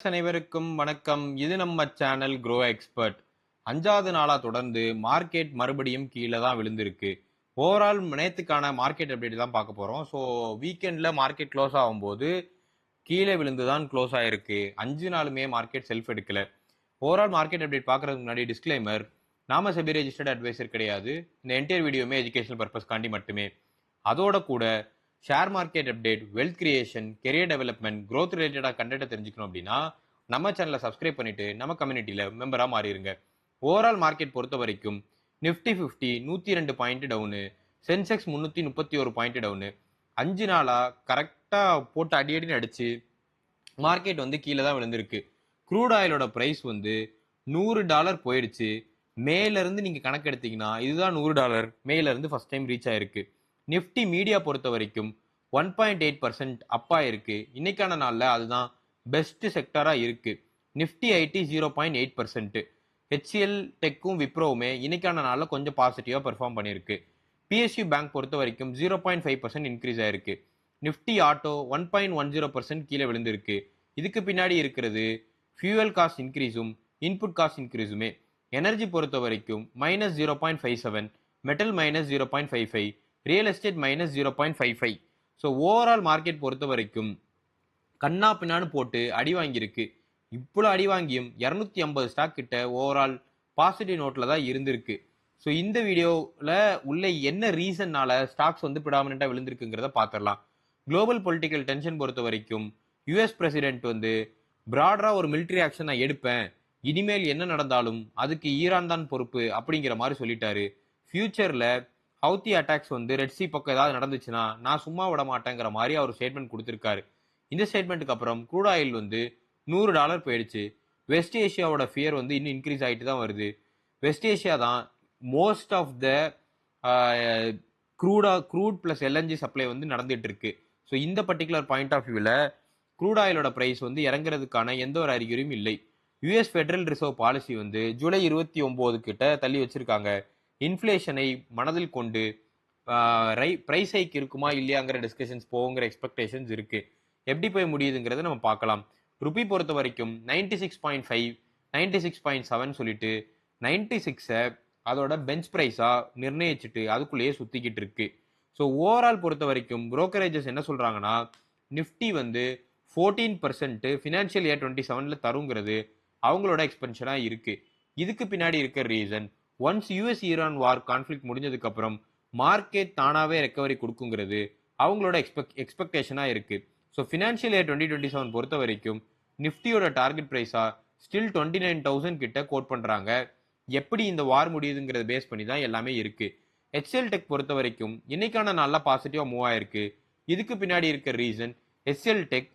அனைவருக்கும் வணக்கம். இது நம்ம சேனல் க்ரோ எக்ஸ்பர்ட். 5வது நாளா தொடர்ந்து மார்க்கெட் மறுபடியும் கீழ தான் விழுந்திருக்கு. ஓவரால் நேத்துக்கான மார்க்கெட் அப்டேட் தான் பார்க்க போறோம். வீக்கெண்ட்ல மார்க்கெட் க்ளோஸ் ஆகும்போது கீழ விழுந்து தான் க்ளோஸ் ஆயிருக்கு. 5 நாளுமே மார்க்கெட் செல்ஃப் எடுக்கல. ஓவரால் மார்க்கெட் அப்டேட் பார்க்கறதுக்கு முன்னாடி டிஸ்க்ளைமர், நாம செபி ரெஜிஸ்டர்ட் அட்வைசர் கிடையாது. இந்த என்டையர் வீடியோமே எஜுகேஷனல் பர்பஸ்க்காண்டி மட்டுமே. அதோட கூட share market update, wealth creation, career development, growth ரிலேட்டடா கண்டென்ட் தெரிஞ்சுக்கணும் அப்படின்னா நம்ம சேனலை சப்ஸ்கிரைப் பண்ணிட்டு நம்ம கம்யூனிட்டியில மெம்பரா மாறிடுங்க. ஓவரால் மார்க்கெட் பொறுத்த வரைக்கும் Nifty 50 102 point town, Sensex 331 point town. 5 நாளா கரெக்டா போட்டு அடின்னு அடிச்சு மார்க்கெட் வந்து கீழே தான் விழுந்திருக்கு. க்ரூட் ஆயிலோட பிரைஸ் வந்து $100 போயிடுச்சு. மேல இருந்து நீங்க கணக்கு எடுத்தீங்கன்னா இதுதான் $100 மேல இருந்து ஃபர்ஸ்ட் டைம் ரீச் ஆயிருக்கு. நிஃப்டி மீடியா பொறுத்த வரைக்கும் 1.8% அப்பா இருக்கு. இன்னைக்கான நாள்ல அதுதான் பெஸ்ட் செக்டரா இருக்கு. Nifty IT 0.8%. ஹெச்சிஎல் டெக்கும் விப்ரோவுமே இன்னைக்கான நாள்ல கொஞ்சம் பாசிட்டிவா பெர்ஃபார்ம் பண்ணிருக்கு. பிஎஸ்யூ பேங்க் பொறுத்த வரைக்கும் 0.5% இன்க்ரீஸ் ஆயிருக்கு. நிஃப்டி ஆட்டோ 1.10% கீழே விழுந்திருக்கு. இதுக்கு பின்னாடி இருக்கிறது ஃபியூவல் காஸ்ட் இன்க்ரீஸும் இன்புட் காஸ்ட் இன்க்ரீஸுமே. எனர்ஜி பொறுத்த வரைக்கும் -0.57, metal -0.55, real estate -0.55. So overall market பொறுத்த வரைக்கும் கண்ணா பின்னான்னு போட்டு அடி வாங்கியிருக்கு. இவ்வளோ அடி வாங்கியும் 250 ஸ்டாக் கிட்ட ஓவரால் பாசிட்டிவ் நோட்ல தான் இருந்திருக்கு. ஸோ இந்த வீடியோவில் உள்ள என்ன ரீசன்னால ஸ்டாக்ஸ் வந்து ப்ரிடாமினெண்ட்டாக விழுந்திருக்குங்கிறத பார்த்துடலாம். குளோபல் பொலிட்டிக்கல் டென்ஷன் பொறுத்த வரைக்கும் யுஎஸ் பிரசிடென்ட் வந்து பிராடரா ஒரு மிலிட்ரி ஆக்ஷன் நான் எடுப்பேன், இனிமேல் என்ன நடந்தாலும் அதுக்கு ஈரான் தான் பொறுப்பு அப்படிங்கிற மாதிரி சொல்லிட்டாரு. ஃபியூச்சர்ல ஹவுத்தி அட்டாக்ஸ் வந்து ரெட் சி பக்கம் ஏதாவது நடந்துச்சுன்னா நான் சும்மா விட மாட்டேங்கிற மாதிரி அவர் ஸ்டேட்மெண்ட் கொடுத்திருக்காரு. இந்த ஸ்டேட்மெண்ட்டுக்கு அப்புறம் க்ரூட் ஆயில் வந்து $100 போயிடுச்சு. வெஸ்ட் ஏஷியாவோட ஃபியர் வந்து இன்னும் இன்க்ரீஸ் ஆகிட்டு தான் வருது. வெஸ்ட் ஏஷியா தான் most of the crude plus LNG supply வந்து நடந்துட்டு இருக்கு. ஸோ இந்த பர்டிகுலர் பாயிண்ட் ஆஃப் வியூவில் க்ரூட் ஆயிலோட பிரைஸ் வந்து இறங்குறதுக்கான எந்த ஒரு அறிகுறியும் இல்லை. யுஎஸ் ஃபெடரல் ரிசர்வ் பாலிசி வந்து ஜூலை 29 கிட்ட தள்ளி வச்சிருக்காங்க. இன்ஃப்ளேஷனை மனதில் கொண்டு பிரைஸ் ஹைக் இருக்குமா இல்லையாங்கிற டிஸ்கஷன்ஸ் போகுங்கிற எக்ஸ்பெக்டேஷன்ஸ் இருக்கு. எப்படி போய் முடியுதுங்கிறத நம்ம பார்க்கலாம். ருபி பொறுத்த வரைக்கும் 96.5, 96.7 சொல்லிட்டு 96 அதோட பெஞ்ச் பிரைஸா நிர்ணயிச்சுட்டு அதுக்குள்ளேயே சுத்திக்கிட்டு இருக்கு. ஸோ ஓவரால் பொறுத்த வரைக்கும் புரோக்கரேஜஸ் என்ன சொல்றாங்கன்னா நிஃப்டி வந்து 14% ஃபினான்ஷியல் இயர் 27ல தருங்கிறது அவங்களோட எக்ஸ்பென்ஷனா இருக்கு. இதுக்கு பின்னாடி இருக்க ரீசன், ஒன்ஸ் யூஎஸ் ஈரான் வார் கான்ஃபிளிக் முடிஞ்சதுக்கு அப்புறம் மார்க்கெட் தானாவே ரெக்கவரி கொடுக்குங்கிறது அவங்களோட எக்ஸ்பெக்டேஷனா இருக்கு. ஸோ ஃபினான்ஷியல் இயர் 2027 பொறுத்த வரைக்கும் நிஃப்டியோட டார்கெட் பிரைஸா ஸ்டில் 29,000 கிட்ட கோட் பண்றாங்க. எப்படி இந்த வார் முடியுதுங்கிறத பேஸ் பண்ணி தான் எல்லாமே இருக்கு. ஹெச்எல் டெக் பொறுத்த வரைக்கும் இன்னைக்கான நாள்ல பாசிட்டிவா மூவ் ஆயிருக்கு. இதுக்கு பின்னாடி இருக்க reason, HCL tech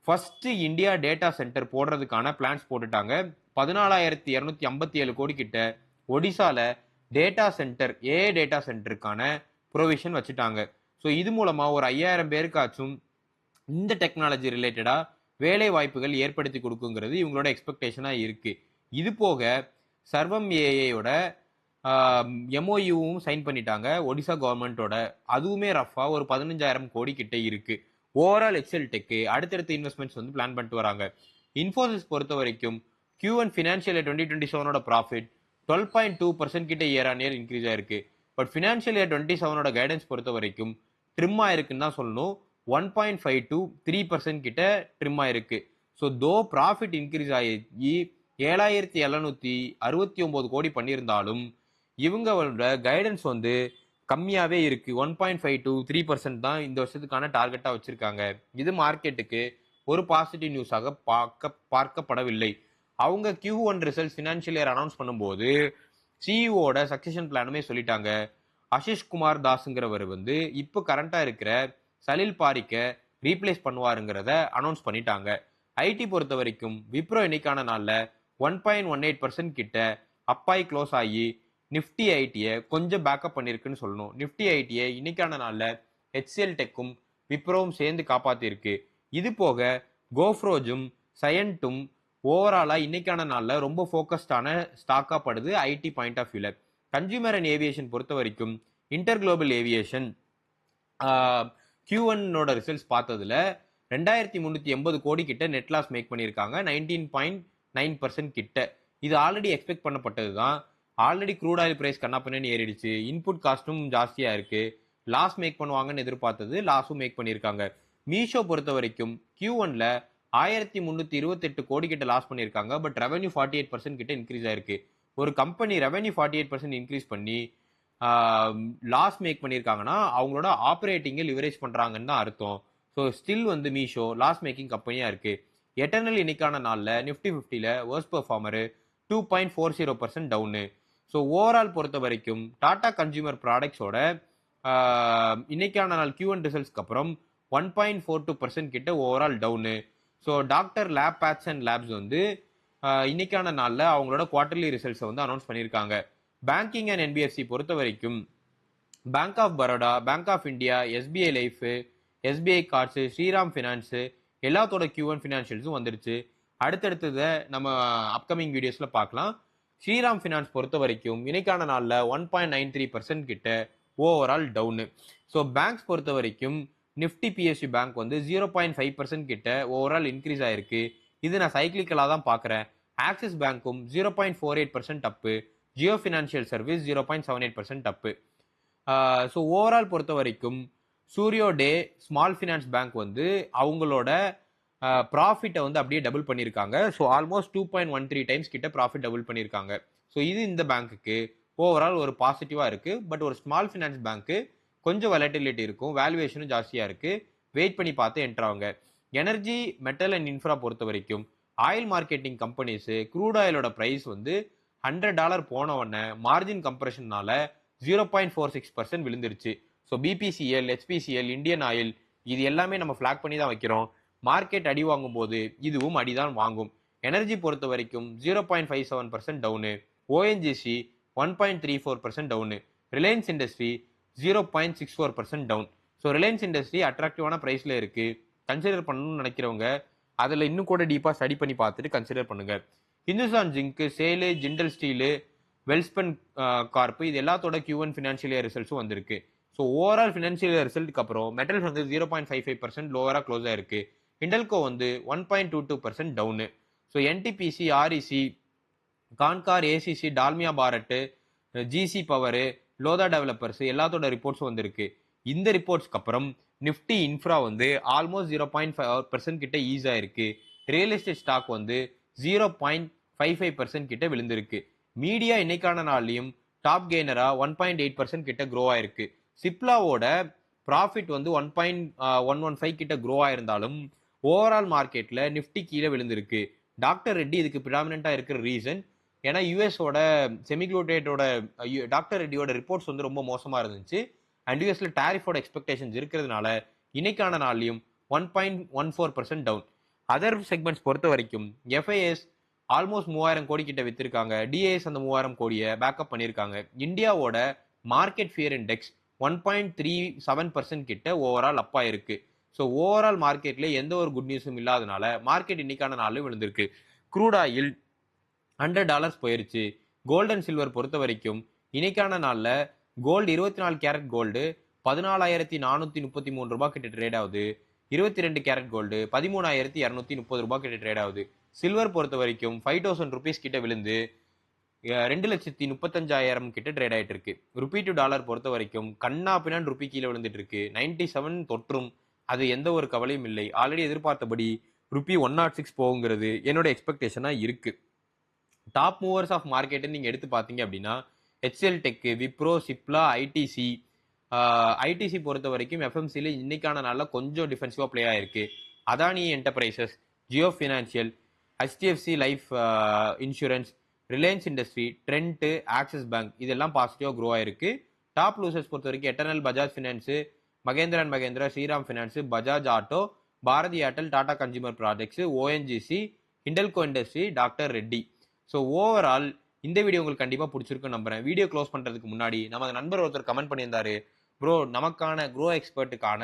first India data center போடுறதுக்கான பிளான்ஸ் போட்டுட்டாங்க. 14,257 கோடி கிட்ட ஒடிசால டேட்டா சென்டர் ஏஐ டேட்டா சென்டருக்கான ப்ரொவிஷன் வச்சுட்டாங்க. ஸோ இது மூலமா ஒரு 5,000 பேருக்காச்சும் இந்த டெக்னாலஜி ரிலேட்டடா வேலை வாய்ப்புகள் ஏற்படுத்தி கொடுக்குங்கிறது இவங்களோட எக்ஸ்பெக்டேஷனா இருக்கு. இது போக சர்வம் ஏஐயோட எம்ஓயூவும் சைன் பண்ணிட்டாங்க ஒடிசா கவர்மெண்டோட. அதுவுமே ரஃபா ஒரு 15,000 கோடி கிட்ட இருக்கு. ஓவரால் எக்ஸல் டெக்கு அடுத்தடுத்த இன்வெஸ்ட்மெண்ட்ஸ் வந்து பிளான் பண்ணிட்டு வராங்க. இன்ஃபோசிஸ் பொறுத்த வரைக்கும் Q1 ஃபினான்ஷியல் 2027 ப்ராஃபிட் 12.2% கிட்ட இயர் ஆன் இயர் இன்க்ரீஸ் ஆயிருக்கு. பட் ஃபினான்ஷியல் இயர் 27 கைடன்ஸ் பொறுத்த வரைக்கும் ட்ரிம் ஆயிருக்குன்னு தான் சொல்லணும். 1.5 to 3% கிட்ட ட்ரிம் ஆயிருக்கு. ஸோ தோ ப்ராஃபிட் இன்க்ரீஸ் ஆகி 7,769 கோடி பண்ணியிருந்தாலும் இவங்களோட கைடன்ஸ் வந்து கம்மியாவே இருக்கு. 1.5 to 3% தான் இந்த வருஷத்துக்கான டார்கெட்டா வச்சிருக்காங்க. இது மார்க்கெட்டுக்கு ஒரு பாசிட்டிவ் நியூஸாக பார்க்கப்படவில்லை. அவங்க Q1 results financial year announce பண்ணும்போது சிஇஓட சக்சஷன் பிளானுமே சொல்லிட்டாங்க. ஆஷிஷ் குமார் தாஸ்ங்கிறவர் வந்து இப்போ கரண்டா இருக்கிற சலில் பாரிக்க ரீப்ளேஸ் பண்ணுவாருங்கிறத அனௌன்ஸ் பண்ணிட்டாங்க. ஐடி பொறுத்த வரைக்கும் விப்ரோ இன்னைக்கான நாள்ல 1.18% கிட்ட அப்பாய் க்ளோஸ் ஆகி நிஃப்டி ஐடியை கொஞ்சம் பேக்கப் பண்ணிருக்குன்னு சொல்லணும். நிஃப்டி ஐடியை இன்னைக்கான நாள்ல ஹெச்சிஎல் டெக்கும் விப்ரோவும் சேர்ந்து காப்பாத்திருக்கு. இது போக கோஃப்ரோஜும் சயன்ட்டும் ஓவராலா இன்னைக்கான நாள்ல ரொம்ப ஃபோக்கஸ்டான ஸ்டாக்கா படுது ஐடி பாயிண்ட் ஆஃப் வியூல. கன்சியூமர் அண்ட் ஏவியேஷன் பொறுத்த வரைக்கும் inter global aviation Q1 results பார்த்ததுல 2380 கோடி கிட்ட நெட் லாஸ் மேக் பண்ணியிருக்காங்க, 19.9% கிட்ட. இது ஆல்ரெடி எக்ஸ்பெக்ட் பண்ணப்பட்டது தான். ஆல்ரெடி க்ரூட் ஆயில் பிரைஸ் கண்ணாப்பின்னு ஏறிடுச்சு, இன்புட் காஸ்ட்டும் ஜாஸ்தியா இருக்கு, லாஸ் மேக் பண்ணுவாங்கன்னு எதிர்பார்த்தது, லாஸும் மேக் பண்ணியிருக்காங்க. மீஷோ பொறுத்த வரைக்கும் Q1ல 1328 கோடி கிட்ட லாஸ் பண்ணியிருக்காங்க, பட் ரெவன்யூ 48% கிட்ட இன்க்ரீஸ் ஆயிருக்கு. ஒரு கம்பெனி ரெவன்யூ 48% இன்க்ரீஸ் பண்ணி லாஸ் மேக் பண்ணியிருக்காங்கன்னா அவங்களோட ஆப்ரேட்டிங்கை லிவரேஜ் பண்றாங்கன்னு தான் அர்த்தம். ஸோ ஸ்டில் வந்து மீஷோ லாஸ் மேக்கிங் கம்பெனியா இருக்கு. எட்டர்னல் இன்னைக்கான நாளில் நிஃப்டி 50ல worst performer 2.40% down. So overall பொறுத்த வரைக்கும் டாடா கன்சியூமர் ப்ராடக்ட்ஸோட இன்னைக்கான நாள் Q1 ரிசல்ட்ஸ்க்கு அப்புறம் 1.42% கிட்ட overall down. So doctor lab paths and labs வந்து இன்னைக்கான நாளில் அவங்களோட குவார்டர்லி ரிசல்ட்ஸை வந்து அனௌன்ஸ் பண்ணியிருக்காங்க. பேங்கிங் அண்ட் என்பிஎஃப்சி பொறுத்த வரைக்கும் Bank of Baroda, Bank of India, SBI Life, SBI Cards, Shriram Finance எல்லாத்தோட Q1 ஃபினான்ஷியல்ஸும் வந்துருச்சு. அடுத்தடுத்ததை நம்ம அப்கமிங் வீடியோஸில் பார்க்கலாம். ஸ்ரீராம் ஃபினான்ஸ் பொறுத்த வரைக்கும் இன்னைக்கான நாளில் 1.93% கிட்ட ஓவரால் டவுனு. ஸோ பேங்க்ஸ் பொறுத்த வரைக்கும் நிஃப்டி பிஎஸ்சி பேங்க் வந்து 0.5% கிட்ட ஓவரால் இன்க்ரீஸ் ஆயிருக்கு. இது நான் சைக்கிளிக்கலாக தான் பார்க்குறேன். ஆக்சிஸ் பேங்க்கும் 0.48% அப்பு, ஜியோ ஃபினான்ஷியல் சர்வீஸ் 0.78% அப்பு. ஸோ ஓவரால் பொறுத்த வரைக்கும் சூரியோ டே ஸ்மால் ஃபினான்ஸ் பேங்க் வந்து அவங்களோட ப்ராஃபிட்டை வந்து அப்படியே டபுள் பண்ணியிருக்காங்க. ஸோ ஆல்மோஸ்ட் 2.13 டைம்ஸ் கிட்ட ப்ராஃபிட் டபுள் பண்ணியிருக்காங்க. ஸோ இது இந்த பேங்க்குக்கு ஓவரால் ஒரு பாசிட்டிவாக இருக்குது. பட் ஒரு ஸ்மால் ஃபினான்ஸ் பேங்க்கு கொஞ்சம் வாலட்டிலிட்டி இருக்கும், வேல்யூவேஷனும் ஜாஸ்தியாக இருக்குது. வெயிட் பண்ணி பார்த்து என்ட்ராங்க. எனர்ஜி, மெட்டல் அண்ட் இன்ஃப்ரா பொறுத்த வரைக்கும் ஆயில் மார்க்கெட்டிங் கம்பெனிஸு க்ரூட் ஆயிலோட ப்ரைஸ் வந்து $100 போன உடனே மார்ஜின் கம்ப்ரெஷனால 0.46% விழுந்துருச்சு. So BPCL, HPCL, Indian oil இது எல்லாமே நம்ம ஃபிளாக் பண்ணி தான் வைக்கிறோம். மார்க்கெட் அடி வாங்கும் போது இதுவும் அடிதான் வாங்கும். எனர்ஜி பொறுத்த வரைக்கும் 0.57% down, ONGC 1.34% down, Reliance industry 0.64% down. So Reliance industry அட்ராக்டிவான ப்ரைஸில் இருக்குது. கன்சிடர் பண்ணணும்னு நினைக்கிறவங்க அதில் இன்னும் கூட டீப்பாக ஸ்டடி பண்ணி பார்த்துட்டு கன்சிடர் பண்ணுங்க. ஹிந்துஸ்தான் ஜிங்க்கு, சேலு, ஜிண்டல் ஸ்டீலு, வெல்ஸ்பன் கார்ப்பு இது எல்லாத்தோட Q1 ஃபினான்ஷியல் இயர் ரிசல்ட்ஸும் வந்திருக்கு. ஸோ ஓவரால் ஃபினான்ஷியல் இயர் ரிசல்ட்டுக்கு அப்புறம் மெட்டல்ஸ் வந்து 0.55% லோவராக க்ளோஸ் ஆயிருக்கு. ஹிண்டல்கோ வந்து 1.22% down. So NTPC, REC, Concor, ACC, Dalmia Bharat, ஜிசி பவரு, லோதா டெவலப்பர்ஸ் எல்லாத்தோட ரிப்போர்ட்ஸும் வந்திருக்கு. இந்த ரிப்போர்ட்ஸ்க்கு அப்புறம் நிஃப்டி இன்ஃப்ரா வந்து ஆல்மோஸ்ட் 0.5% கிட்ட ஈஸ் ஆயிருக்கு. ரியல் எஸ்டேட் ஸ்டாக் வந்து 0.55% கிட்ட விழுந்திருக்கு. மீடியா இன்னைக்கான நாள்லையும் டாப் கெய்னரா 1.8% கிட்ட க்ரோ ஆயிருக்கு. சிப்லாவோட ப்ராஃபிட் வந்து 1.115 கிட்ட க்ரோ ஆயிருந்தாலும் ஓவரால் மார்க்கெட்ல நிஃப்டி கீழே விழுந்திருக்கு. டாக்டர் ரெட்டி இதுக்கு ப்ரிடாமினண்டா இருக்கிற ரீசன் ஏன்னா யூஎஸோட செமிக்ளோடேட்டோட டாக்டர் ரெட்டியோட ரிப்போர்ட்ஸ் வந்து ரொம்ப மோசமா இருந்துச்சு. அண்ட் யூஎஸ்ல டேரிஃபோட எக்ஸ்பெக்டேஷன்ஸ் இருக்கிறதுனால இன்னைக்கான நாள்லையும் 1.14% டவுன். அதர் செக்மெண்ட்ஸ் பொறுத்த வரைக்கும் எஃப்ஐஎஸ் ஆல்மோஸ்ட் 3000 கோடி கிட்ட வித்திருக்காங்க. டிஏஎஸ் அந்த 3000 கோடியை பேக்கப் பண்ணியிருக்காங்க. இந்தியாவோட மார்க்கெட் ஃபியர் இண்டெக்ஸ் 1.37% கிட்ட ஓவரால் அப்பா இருக்கு. ஸோ ஓவரால் மார்க்கெட்ல எந்த ஒரு குட் நியூஸும் இல்லாதனால மார்க்கெட் இன்னைக்கான நாளில் விழுந்திருக்கு. க்ரூட் ஆயில் $100 போயிருச்சு. கோல்டு அண்ட் சில்வர் பொறுத்த வரைக்கும் இன்னைக்கான நாளில் கோல்டு 24 கேரட் கோல்டு 14,433 ரூபாய் கிட்ட ட்ரேட் ஆகுது. 22 கேரட் கோல்டு 13,230 ரூபாய் கிட்ட ட்ரேட் ஆகுது. சில்வர் பொறுத்த வரைக்கும் 5,000 ருபீஸ் கிட்ட விழுந்து 2,35,000 கிட்ட ட்ரேட் ஆயிட்டு இருக்கு. ருபி டு டாலர் பொறுத்த வரைக்கும் கண்ணா பின்னான் ருபி கீழே விழுந்துட்டு இருக்கு. 97 தொற்றும், அது எந்த ஒரு கவலையும் இல்லை. ஆல்ரெடி எதிர்பார்த்தபடி ருபி 106 போகுங்கிறது என்னோட எக்ஸ்பெக்டேஷனா இருக்கு. டாப் மூவர்ஸ் ஆஃப் மார்க்கெட் நீங்க எடுத்து பார்த்தீங்க அப்படின்னா HCL Tech, Wipro, Cipla, ITC. ITC பொறுத்த வரைக்கும் எஃப்எம்சியில் இன்னைக்கான நாளில் கொஞ்சம் டிஃபென்சிவாக பிளே ஆயிருக்கு. Adani Enterprises, Jio Financial, HDFC Life Insurance, Reliance Industry, Trent, Axis Bank இதெல்லாம் பாசிட்டிவாக க்ரோ ஆயிருக்கு. டாப் லூசர்ஸ் பொறுத்த வரைக்கும் Eternal, Bajaj Finance, Mahindra and Mahindra, Shriram Finance, Bajaj Auto, Bharti Airtel, Tata Consumer Products, ONGC, Hindalco Industry, doctor Reddy. So overall இந்த வீடியோ உங்களுக்கு கண்டிப்பாக பிடிச்சிருக்குன்னு நம்புறேன். வீடியோ க்ளோஸ் பண்ணுறதுக்கு முன்னாடி நமது நண்பர் ஒருத்தர் கமெண்ட் பண்ணியிருந்தாரு, ப்ரோ நமக்கான க்ரோ எக்ஸ்பர்ட்டுக்கான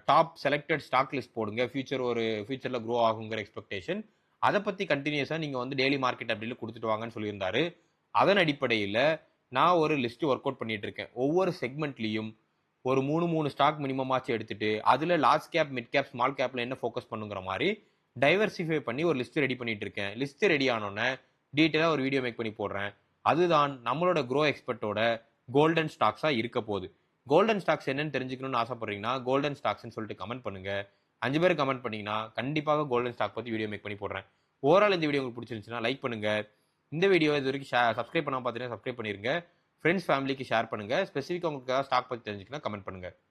டாப் செலக்டட் ஸ்டாக் லிஸ்ட் போடுங்க, ஃபியூச்சரில் க்ரோ ஆகுங்கிற எக்ஸ்பெக்டேஷன். அதை பற்றி கண்டினியூஸாக நீங்கள் வந்து டெய்லி மார்க்கெட் அப்படின்னு கொடுத்துட்டு வாங்கன்னு சொல்லியிருந்தாரு. அதன் அடிப்படையில் நான் ஒரு லிஸ்ட் ஒர்க் அவுட் பண்ணிட்டு இருக்கேன். ஒவ்வொரு செக்மெண்ட்லையும் ஒரு 3 ஸ்டாக் மினிமமாச்சும் எடுத்துட்டு அதுல large cap, mid cap, small கேப்ல என்ன ஃபோக்கஸ் பண்ணுங்கிற மாதிரி டைவர்சிஃபை பண்ணி ஒரு லிஸ்ட் ரெடி பண்ணிட்டு இருக்கேன். லிஸ்ட் ரெடி ஆனோடனே டீட்டெயிலா ஒரு வீடியோ மேக் பண்ணி போடுறேன். அதுதான் நம்மளோட க்ரோ எக்ஸ்பர்ட்டோட கோல்டன் ஸ்டாக்ஸா இருக்க போகுது. கோல்டன் ஸ்டாக்ஸ் என்னன்னு தெரிஞ்சுக்கணும்னு ஆசைப்படுறீங்கன்னா கோல்டன் ஸ்டாக்ஸ்ன்னு சொல்லிட்டு கமெண்ட் பண்ணுங்க. 5 பேர் கமெண்ட் பண்ணீங்கன்னா கண்டிப்பாக கோல்டன் ஸ்டாக் பத்தி வீடியோ மேக் பண்ணி போடுறேன். ஓவரால் இந்த வீடியோ உங்களுக்கு பிடிச்சிருந்துச்சுன்னா லைக் பண்ணுங்க. இந்த வீடியோ இது வரைக்கும் சப்ஸ்கிரைப் பண்ணாம பார்த்தீங்கன்னா சப்ஸ்கிரைப் பண்ணிருங்க. ஃப்ரெண்ட்ஸ் ஃபேமிலிக்கு ஷேர் பண்ணுங்க. ஸ்பெசிஃபிக்கா உங்களுக்கு ஸ்டாக் பத்தி தெரிஞ்சுக்கணும் கமெண்ட் பண்ணுங்க.